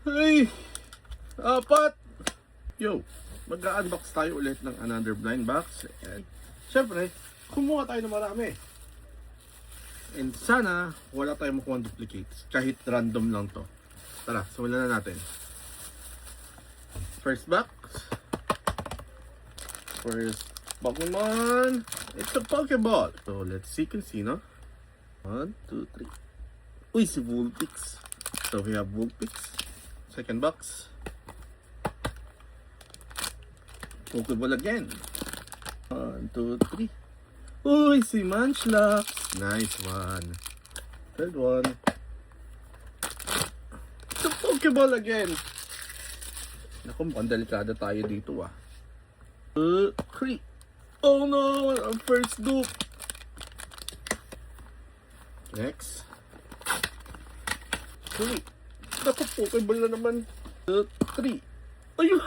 Ay! Apat! Yo! Mag-unbox tayo ulit ng another blind box. And syempre, kumuha tayo ng marami. And sana wala tayong makuha duplicates. Kahit random lang to. Tara, simulan na natin. First box. First Pokemon. It's a Pokeball. So let's see kung sino. 1, 2, 3. Uy, si Vulpix. So we have Vulpix. Second box. Pokeball again. 1, 2, 3. Uy, si Munchlax. Nice one. Third one. It's a Pokeball again. Naku, mukhang delikado tayo dito 3. Oh no! Our first dupe. Next. 3. Naku, Pokeball na naman. 3. Ayun!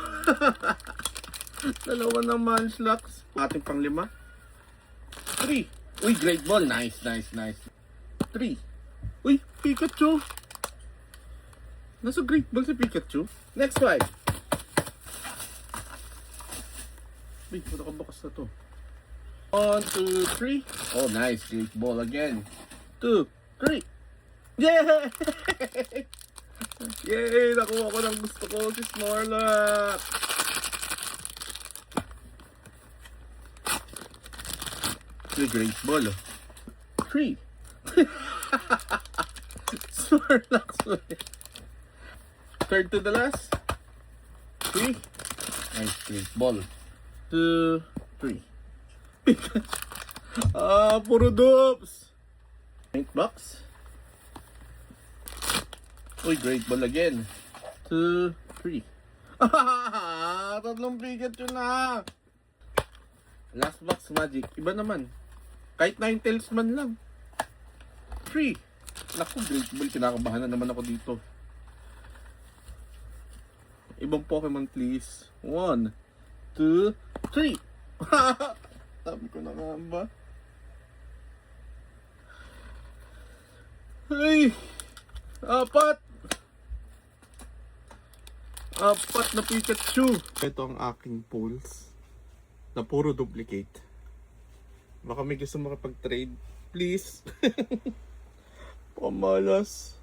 Dalawa na Munchlax. Ating pang 5. 3. Uy, Great Ball. Nice, nice, nice. 3. Uy, Pikachu. Nasa Great Ball si Pikachu. Next one. Uy, nakabukas na to. 1, 2, 3. Oh, nice. Great Ball again. 2, 3. Yay! Yay! Nakuha ko ng gusto ko, si Snorlax. Great Ball. 3. Snorlax. Third to the last. 3. Nice. Great Ball. 2, 3. Puro dupes. Pink box. Uy, Great Ball again. 2, 3. Tatlong Pikachu na. Last box magic. Iba naman. Kahit Ninetales man lang. 3. Naku, Great Ball. Kinakabahan na naman ako dito. Ibang Pokemon please. 1, 2, 3. Sabi ko na nga ba? Ay! 4 na Pikachu. Ito ang aking pulls na puro duplicate. Baka may gusto makapag-trade. Please. Pamalas.